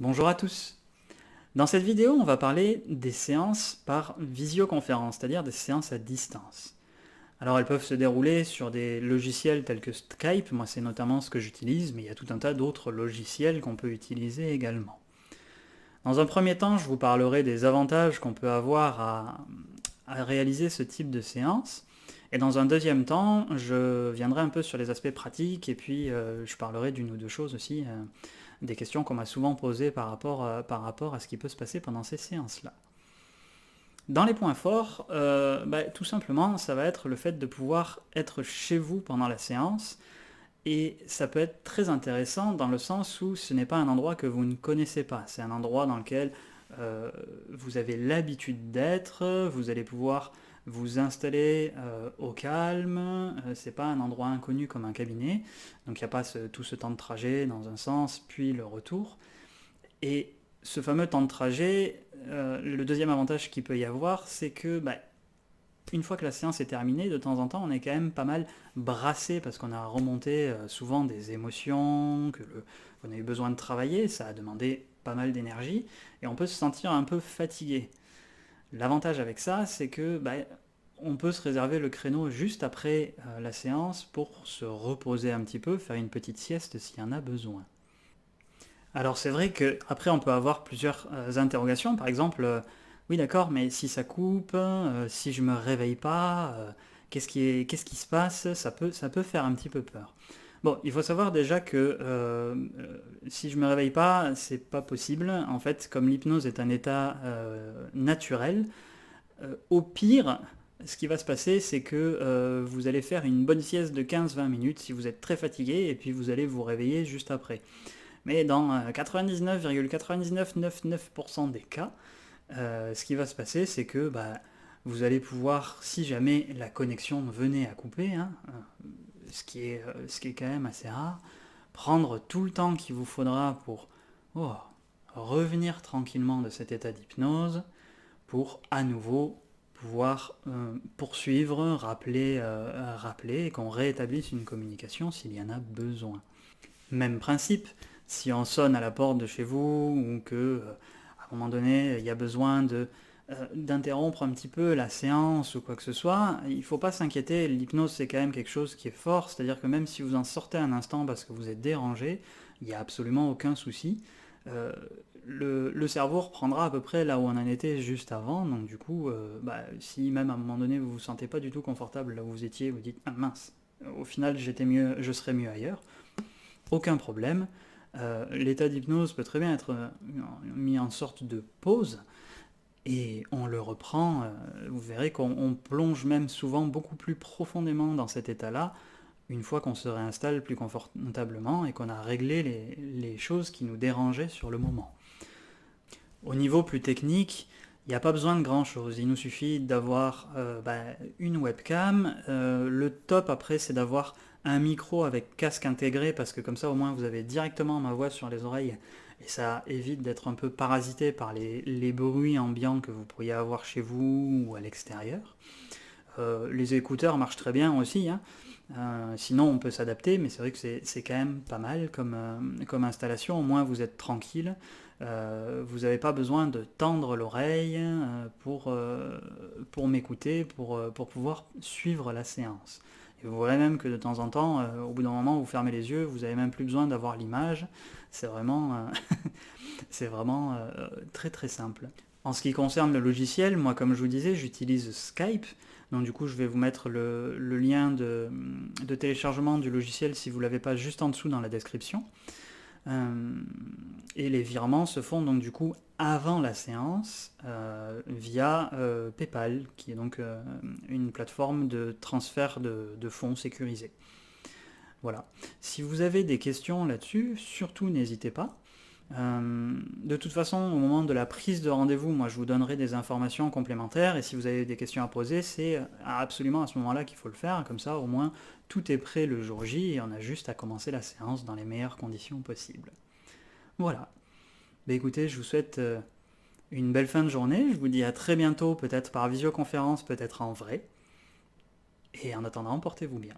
Bonjour à tous. Dans cette vidéo, on va parler des séances par visioconférence, c'est-à-dire des séances à distance. Alors elles peuvent se dérouler sur des logiciels tels que Skype, moi c'est notamment ce que j'utilise, mais il y a tout un tas d'autres logiciels qu'on peut utiliser également. Dans un premier temps, je vous parlerai des avantages qu'on peut avoir à réaliser ce type de séance. Et dans un deuxième temps, je viendrai un peu sur les aspects pratiques et puis je parlerai d'une ou deux choses aussi, des questions qu'on m'a souvent posées par rapport à ce qui peut se passer pendant ces séances-là. Dans les points forts, tout simplement, ça va être le fait de pouvoir être chez vous pendant la séance. Et ça peut être très intéressant dans le sens où ce n'est pas un endroit que vous ne connaissez pas. C'est un endroit dans lequel vous avez l'habitude d'être, vous allez pouvoir vous installer au calme, c'est pas un endroit inconnu comme un cabinet, donc il n'y a pas tout ce temps de trajet dans un sens, puis le retour. Et ce fameux temps de trajet, le deuxième avantage qu'il peut y avoir, c'est que une fois que la séance est terminée, de temps en temps, on est quand même pas mal brassé parce qu'on a remonté souvent des émotions, qu'on a eu besoin de travailler, ça a demandé pas mal d'énergie, et on peut se sentir un peu fatigué. L'avantage avec ça, c'est que on peut se réserver le créneau juste après la séance pour se reposer un petit peu, faire une petite sieste s'il y en a besoin. Alors c'est vrai qu'après on peut avoir plusieurs interrogations, par exemple, oui d'accord, mais si ça coupe, si je me réveille pas, qu'est-ce qui se passe, ça peut faire un petit peu peur. Bon, il faut savoir déjà que si je me réveille pas, c'est pas possible. En fait, comme l'hypnose est un état naturel, au pire, ce qui va se passer, c'est que vous allez faire une bonne sieste de 15-20 minutes si vous êtes très fatigué, et puis vous allez vous réveiller juste après. Mais dans 99,999% des cas, ce qui va se passer, c'est que vous allez pouvoir, si jamais la connexion venait à couper, hein, ce qui est quand même assez rare, prendre tout le temps qu'il vous faudra pour revenir tranquillement de cet état d'hypnose, pour à nouveau pouvoir poursuivre, rappeler et qu'on rétablisse une communication s'il y en a besoin. Même principe, si on sonne à la porte de chez vous ou que à un moment donné il y a besoin d'interrompre un petit peu la séance ou quoi que ce soit, il ne faut pas s'inquiéter, l'hypnose c'est quand même quelque chose qui est fort, c'est-à-dire que même si vous en sortez un instant parce que vous êtes dérangé, il n'y a absolument aucun souci. Euh, le cerveau reprendra à peu près là où on en était juste avant, donc du coup, si même à un moment donné vous vous sentez pas du tout confortable là où vous étiez, vous dites ah mince, au final j'étais mieux, je serais mieux ailleurs, aucun problème. L'état d'hypnose peut très bien être mis en sorte de pause et on le reprend. Vous verrez qu'on plonge même souvent beaucoup plus profondément dans cet état-là une fois qu'on se réinstalle plus confortablement et qu'on a réglé les choses qui nous dérangeaient sur le moment. Au niveau plus technique, il n'y a pas besoin de grand chose, il nous suffit d'avoir une webcam. Le top après c'est d'avoir un micro avec casque intégré parce que comme ça au moins vous avez directement ma voix sur les oreilles et ça évite d'être un peu parasité par les bruits ambiants que vous pourriez avoir chez vous ou à l'extérieur. Les écouteurs marchent très bien aussi, hein. Sinon on peut s'adapter, mais c'est vrai que c'est quand même pas mal comme installation, au moins vous êtes tranquille, vous n'avez pas besoin de tendre l'oreille pour m'écouter, pour pouvoir suivre la séance. Et vous verrez même que de temps en temps, au bout d'un moment, vous fermez les yeux, vous n'avez même plus besoin d'avoir l'image, c'est vraiment, c'est vraiment très très simple. En ce qui concerne le logiciel, moi comme je vous disais, j'utilise Skype, donc du coup je vais vous mettre le lien de téléchargement du logiciel si vous ne l'avez pas juste en dessous dans la description. Et les virements se font donc du coup avant la séance via PayPal, qui est donc une plateforme de transfert de fonds sécurisé. Voilà. Si vous avez des questions là-dessus, surtout n'hésitez pas. De toute façon, au moment de la prise de rendez-vous, moi je vous donnerai des informations complémentaires et si vous avez des questions à poser, c'est absolument à ce moment-là qu'il faut le faire, comme ça au moins tout est prêt le jour J et on a juste à commencer la séance dans les meilleures conditions possibles. Voilà. Écoutez, je vous souhaite une belle fin de journée, je vous dis à très bientôt, peut-être par visioconférence, peut-être en vrai, et en attendant, portez-vous bien.